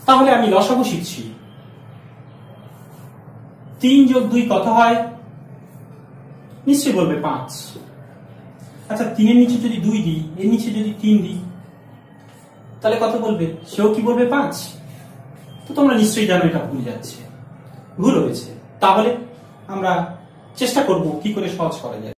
তাহলে আমি লসাগু শিখছি। 3 যোগ 2 কত হয়? নিশ্চয়ই বলবে 5। আচ্ছা 3 এর নিচে যদি 2 দিই, এর নিচে যদি 3 দিই, তাহলে কত বলবে? সেও কি বলবে 5। তো তোমরা নিশ্চয়ই জানো এটা ভুল যাচ্ছে, ভুল হয়েছে। তাহলে আমরা চেষ্টা করব কি করে সহজ করা যায়।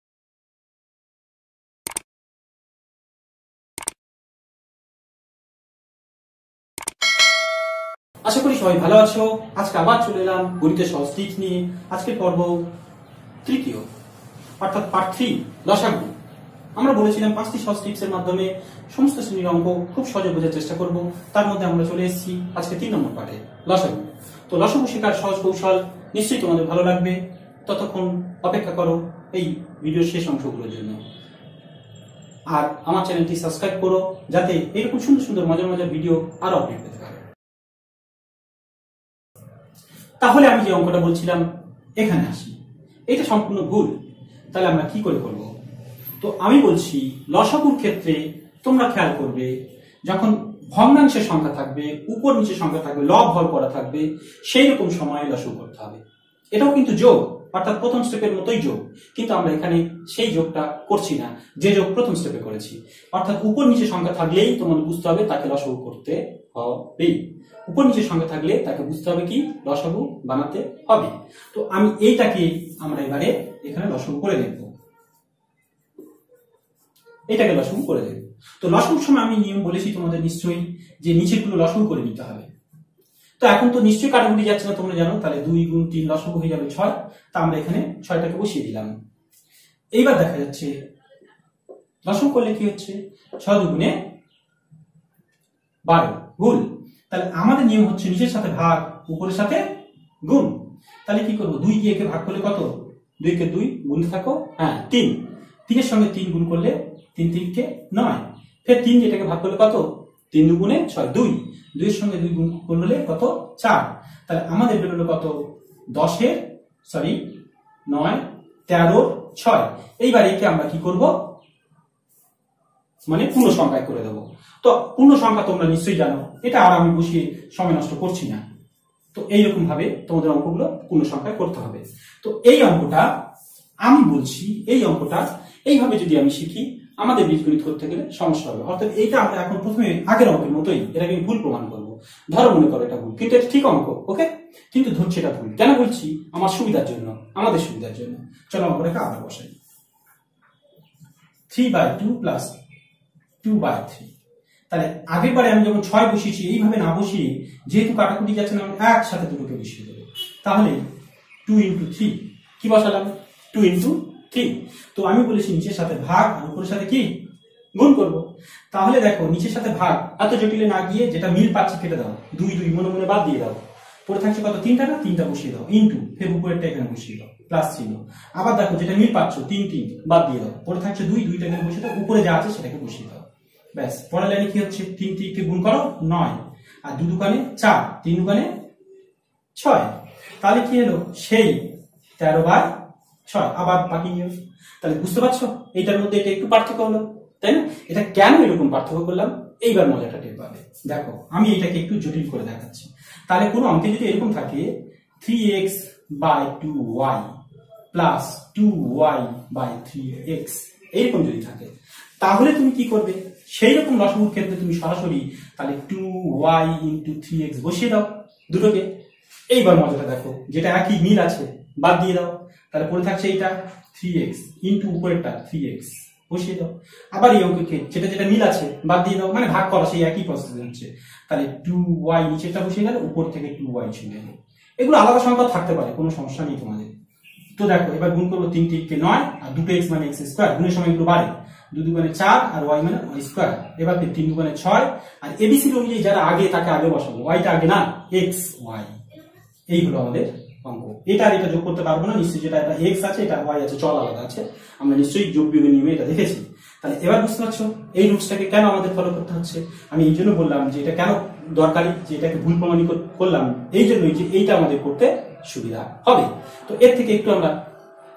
আশা করি সবাই ভালো আছো। আজকে আবার চলে এলাম গণিতের সহজ টিপস নিয়ে। আজকের পর্ব তৃতীয়, অর্থাৎ পার্ট 3, লসাগু। আমরা বলেছিলাম 5টি সহজ টিপসের মাধ্যমে সমস্ত শ্রেণীর অঙ্ক খুব সহজে বোঝার চেষ্টা করব। তার মধ্যে আমরা চলে এসেছি আজকে 3 নম্বর পার্টে, লসাগু। তো লসাগু শেখার সহজ কৌশল নিশ্চয়ই তোমাদের ভালো লাগবে। ততক্ষণ অপেক্ষা করো এই ভিডিওর শেষ অংশগুলোর জন্য। আর আমার চ্যানেলটি সাবস্ক্রাইব করো, যাতে এরকম সুন্দর সুন্দর মজার মজার ভিডিও আরো আপডেট পেতে পারো। তাহলে আমি যে অঙ্কটা বলছিলাম এখানে আসি, এটা সম্পূর্ণ ভুল। তাহলে আমরা কি করে করব? তো আমি বলছি লসাগুর ক্ষেত্রে তোমরা খেয়াল করবে, যখন ভগ্নাংশের সংখ্যা থাকবে, উপর নিচে সংখ্যা থাকবে, লব হর করা থাকবে, সেই রকম সময়ে লসাগু করতে হবে। এটাও কিন্তু যোগ, অর্থাৎ প্রথম স্টেপের মতোই যোগ, কিন্তু আমরা এখানে সেই যোগটা করছি না যে যোগ প্রথম স্টেপে করেছি। অর্থাৎ উপর নিচে সংখ্যা থাকলেই তোমাদের বুঝতে হবে তাকে লসাগু করতে হবে। উপর নিচে সংখ্যা থাকলে তাকে বুঝতে হবে কি লসাগু বানাতে হবে। তো আমি এইটাকে আমরা এবারে এখানে লসাগু করে দেখব, এটাকে লসাগু করে দেব। তো লসাগুর সময় আমি নিয়ম বলেছি তোমাদের নিশ্চয়ই, যে নিচের গুলো লসাগু করে নিতে হবে। তো এখন তো নিশ্চয়ই কাটাকুটি যাচ্ছে না, তোমরা জানো। তাহলে 2 গুণ 3 লসাগু হয়ে যাবে 6। তা আমরা এখানে 6টাকে বসিয়ে দিলাম। এইবার দেখা যাচ্ছে লসাগু করলে কি হচ্ছে, 6 দুগুণে 12। ভুল। তাহলে আমাদের নিয়ম হচ্ছে নিচের সাথে ভাগ, উপরের সাথে গুণ। তাহলে কি করবো? 2 কে ভাগ করলে কত? 2 কে 2 গুণতে থাকো, হ্যাঁ 3। 3 এর সঙ্গে 3 গুণ করলে 3 3 কে 9। ফের 3 যেটাকে ভাগ করলে কত? 3 দুগুণে 6, 2। 2 এর সঙ্গে 2 গুণ করলে কত? 4। তাহলে আমাদের বেরোলো কত? 9, 13, 6। এইবার একে আমরা কি করব? মানে পূর্ণ সংখ্যায় করে দেবো। তো পূর্ণ সংখ্যা তোমরা নিশ্চয়ই জানো, এটা আর আমি বসিয়ে সময় নষ্ট করছি না। তো এইরকম ভাবে তোমাদের অঙ্কগুলো পূর্ণ সংখ্যায় করতে হবে। তো এই অঙ্কটা আমি বলছি, এই অঙ্কটা এইভাবে যদি আমি শিখি, আমাদের বীজগণিত করতে গেলে সমস্যা হবে। অর্থাৎ এইটা আমরা এখন প্রথমে আগের অঙ্কের মতোই এটাকে ভুল প্রমাণ করবো। ধরো মনে করো এটা ভুল, কিন্তু এটা ঠিক অঙ্ক, ওকে, কিন্তু ধরছি এটা ভুল। কেন বলছি? আমার সুবিধার জন্য, আমাদের সুবিধার জন্য। চলো অঙ্কটাকে আবার বসাই। 3/2 প্লাস 2/3। তাহলে আগের বারে আমি যখন 6 বসিয়েছি, এইভাবে না বসিয়ে, যেহেতু কাটাকুটি যাচ্ছে না, আমি একসাথে দুটোকে বসিয়ে দেবো। তাহলে 2 into 3 কি বসালাম? 2 into 3। তো আমি বলেছি নিচের সাথে ভাগ আর উপরের সাথে কি গুণ করব। তাহলে দেখো নিচের সাথে ভাগ এত জটিলে না গিয়ে যেটা মিল পাচ্ছি কেটে দাও, 2 2 মনে মনে বাদ দিয়ে দাও। পরে থাকছে কত? 3টা না? 3টা বসিয়ে দাও, ইনটু ফের উপরেরটা এখানে বসিয়ে দাও, প্লাস ছিল। আবার দেখো যেটা মিল পাচ্ছ 3 3 বাদ দিয়ে দাও। পরে থাকছে 2 2টা এখানে বসিয়ে দাও, উপরে যা আছে সেটাকে বসিয়ে দাও। ব্যাস, পরের লাইনে কি হচ্ছে? 3 3 কে গুণ করো 9, আর 2 দুগুণে 4, 3 দুগুণে 6। তাহলে কি হলো? সেই 13/6। আবার বাকি নিয়ম। তাহলে বুঝতে পারছো এইটার মধ্যে এটা একটু পার্থক্য হলো, তাই না? এটা কেন এরকম পার্থক্য করলাম, এইবার মজাটা টের পাবে। দেখো আমি এটাকে একটু জটিল করে দেখাচ্ছি। তাহলে কোনো অঙ্কে যদি এরকম থাকে 3x/2y প্লাস 2y/3x, এইরকম যদি থাকে, তাহলে তুমি কি করবে? সেই রকম লসাগুর ক্ষেত্রে তুমি সরাসরি তাহলে 2y into 3x বসিয়ে দাও দুটোকে। এইবার মজাটা দেখো, যেটা একই মিল আছে বাদ দিয়ে দাও। তাহলে পড়ে থাকছে এইটা 3x ইন্টু উপরেরটা 3x বসিয়ে দাও। আবার এই অঙ্ককে যেটা যেটা মিল আছে বাদ দিয়ে দাও, মানে ভাগ করা সেই একই প্রসেস হচ্ছে। তাহলে 2y নিচেটা বসিয়ে গেল, উপর থেকে 2y চলে এলো। এগুলো আলাদা সংখ্যা থাকতে পারে, কোনো সমস্যা নেই তোমাদের। তো দেখো এবার গুণ করবো 3 3 কে 9, আর 2x মানে x স্কয়ার, গুণের সময় এগুলো বাড়ে। 2 দুগুণে 4 আর y মানে y স্কয়ার। এবার 3 দুগুণে 6, আর এবিসি অনুযায়ী যারা আগে তাকে আগে বসাবো, yটা আগে না, x y। এই হলো আমাদের অঙ্ক। এটা আর এটা যোগ করতে পারবো না নিশ্চয়ই, যেটা এটা x আছে এটা y আছে, চল আলাদা আছে। আমরা নিশ্চয়ই যোগ বিয়োগের নিয়মে এটা দেখেছি। তাহলে এবার বুঝতে পারছো এই রুলসটাকে কেন আমাদের ফলো করতে হচ্ছে। আমি এই জন্য বললাম যে এটা কেন দরকারি, যে এটাকে ভুল প্রমাণিত করলাম এই জন্যই যে এইটা আমাদের করতে সুবিধা হবে। তো এর থেকে একটু আমরা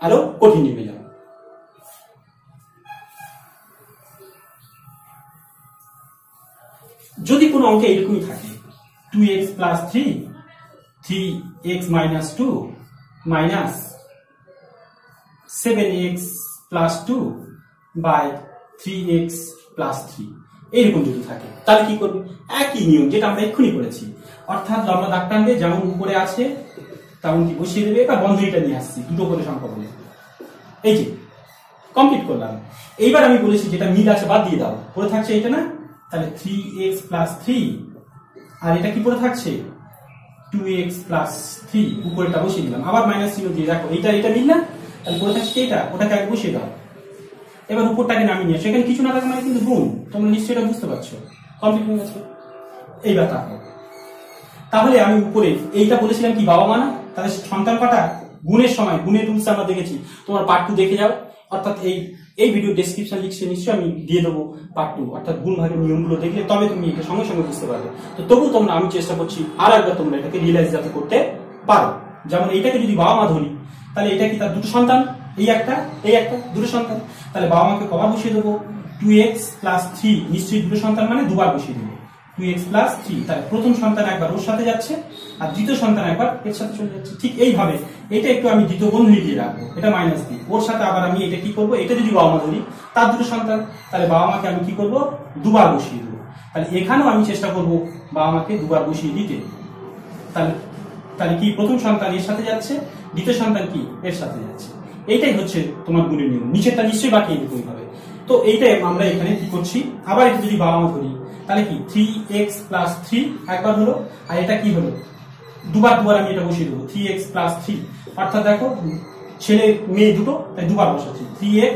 আরো কঠিন নিয়ে যাব। যদি কোনো অঙ্কে এরকমই থাকে 2x plus 3 3x minus 2 minus 7x plus 2 by 3x plus 3 এইরকম যদি থাকে তাহলে কি করবে? একই নিয়ম যেটা আমরা এক্ষুনি করেছি, অর্থাৎ লম্বা দাগ টানবে, যেমন উপরে আছে তেমন কি বসিয়ে দেবে। এবার বন্ধনীটা নিয়ে আসছি দুটো করে সংখ্যা বলে, এই যে কমপ্লিট করলাম। এইবার আমি বলেছি যেটা মিল আছে বাদ দিয়ে দাও, পড়ে থাকছে এটা না, তাহলে 3x plus 3 আর এটা কি পড়ে থাকছে 2x plus 3, উপরেটা বসিয়ে দিলাম। আবার মাইনাস চিহ্ন দিয়ে দেখো এটা মিল না, তাহলে পড়ে থাকছে এটা, ওটাকে আগে বসিয়ে দাও। এবার উপরটাকে নামিয়ে নিয়ে সেখানে কিছু না থাকে মানে কিন্তু গুণ, তোমরা নিশ্চয়ই এটা বুঝতে পারছো। কমপ্লিট হয়ে গেছে। এইবার তারপর তাহলে আমি উপরে এইটা বলেছিলাম কি বাবা মা না, তাহলে সন্তান কটা গুণের সময় গুণের রুলস আমরা দেখেছি, তোমার পার্ট 2 দেখে যাও, অর্থাৎ এই ভিডিও ডেসক্রিপশন লিখছে নিশ্চয়ই আমি দিয়ে দেবো পার্ট 2, অর্থাৎ গুণ ভাগের নিয়মগুলো দেখলে তবে তুমি এটা সঙ্গে সঙ্গে বুঝতে পারবে। তো তবু তোমরা আমি চেষ্টা করছি আর একবার তোমরা এটাকে রিয়েলাইজ যাতে করতে পারো। যেমন এইটাকে যদি বাবা মা ধরি তাহলে এটা কি তার দুটো সন্তান, এই একটা দুটো সন্তান, তাহলে বাবা মাকে কবার বসিয়ে দেবো 2x plus 3, নিশ্চয়ই দুটো সন্তান মানে দুবার বসিয়ে দেবো 2x plus 3, তাহলে প্রথম সন্তান একবার ওর সাথে যাচ্ছে আর দ্বিতীয় সন্তান একবার এর সাথে চলে যাচ্ছে। ঠিক এইভাবে এটা একটু আমি দ্বিতীয় বন্ধনী দিয়ে রাখবো, এটা মাইনাস দিই, ওর সাথে আবার আমি এটা কি করবো, এটা যদি বাবা মা ধরি তার দুটো সন্তান, তাহলে বাবা মাকে আমি কি করবো দুবার বসিয়ে দেবো। তাহলে এখানেও আমি চেষ্টা করবো বাবা মাকে দুবার বসিয়ে দিতে। তাহলে কি প্রথম সন্তান এর সাথে যাচ্ছে, দ্বিতীয় সন্তান কি এর সাথে যাচ্ছে। এইটাই হচ্ছে তোমার গুণের নিয়ম, নিচেরটা নিশ্চয়ই বাকি এরকমই হবে। তো এইটাই আমরা এখানে কি করছি, আবার এটা যদি বাবা মা ধরি তাহলে কি 3x plus 3 একবার হলো, আর এটা কি হলো দুবার আমি এটা বসিয়ে দেবো 3x plus 3, অর্থাৎ দেখো ছেলে মেয়ে দুটো তাই দুবার বসাচ্ছি 3x,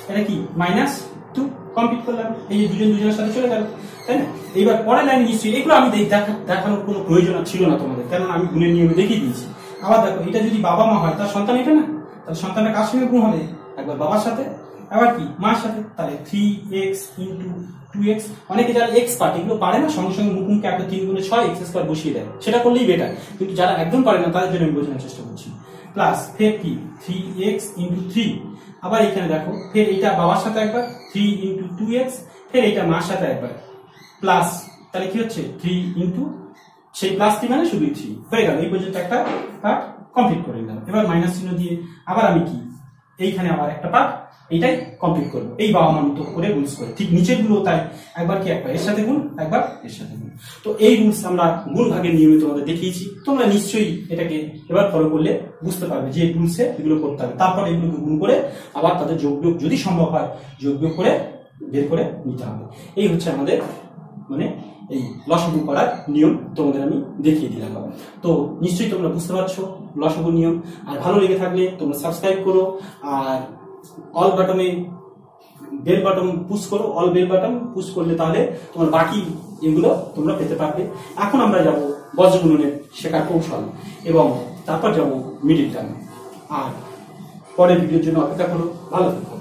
এটা কি মাইনাস 2, কমপ্লিট করলাম। এই যে দুজনের সাথে চলে গেল, তাই না? এইবার পরের লাইনে নিশ্চয়ই এগুলো আমি দেখানোর কোনো প্রয়োজন ছিল না তোমাদের, কারণ আমি গুণের নিয়মে দেখিয়ে দিয়েছি। আবার দেখো এটা যদি বাবা মা হয় তার সন্তান এটা না, তাহলে সন্তানটা কার সঙ্গে গুণ হবে, একবার বাবার সাথে আবার কি মার সাথে, তাহলে 3x into 2x। অনেকে যারা x পার্ট এগুলো পারে না, সঙ্গে সঙ্গে মুখে একটা 3 গুণে 6 x স্কয়ার বসিয়ে দেয়, সেটা করলেই বেটার। কিন্তু যারা একদম পারে না তাদের জন্য আমি বোঝানোর চেষ্টা করছি। প্লাস ফের কি 3x into 3, আবার এখানে দেখো ফের এটা বাবার সাথে একবার 3 into 2x, ফের এটা মার সাথে একবার প্লাস, তাহলে কি হচ্ছে 3 into সেই প্লাস 3 মানে শুধু 3 হয়ে গেল। এই পর্যন্ত একটা পার্ট কমপ্লিট করে নিলাম। এবার মাইনাস চিহ্ন দিয়ে আবার আমি কি এইখানে আবার একটা পার্ট এইটাই কমপ্লিট করবো, এই বাবা মা মতো করে রুলস করে। ঠিক নিচের গুলো তাই একবার কি একবার এর সাথে গুণ, একবার এর সাথে গুণ। তো এই রুলস আমরা গুণ ভাগের নিয়মে তোমাদের দেখিয়েছি, তোমরা নিশ্চয়ই এটাকে এবার ফলো করলে বুঝতে পারবে যে রুলসে এগুলো করতে হবে। তারপর এগুলোকে গুণ করে আবার তাদের যোগ বিয়োগ যদি সম্ভব হয় যোগ বিয়োগ করে বের করে নিতে হবে। এই হচ্ছে আমাদের মানে এই লসাগু করার নিয়ম তোমাদের আমি দেখিয়ে দিলাম। তো নিশ্চয়ই তোমরা বুঝতে পারছো লসাগু নিয়ম। আর ভালো লেগে থাকলে তোমরা সাবস্ক্রাইব করো, আর অল বাটনে বেল বাটন পুশ করো, অল বেল বাটন পুশ করলে তাহলে তোমার বাকি এগুলো তোমরা পেতে পারবে। এখন আমরা যাব বজ্রগুণনের শেখার কৌশল এবং তারপর যাব মিডিল টার্ম। আর পরের ভিডিওর জন্য অপেক্ষা করো। ভালো থাকো।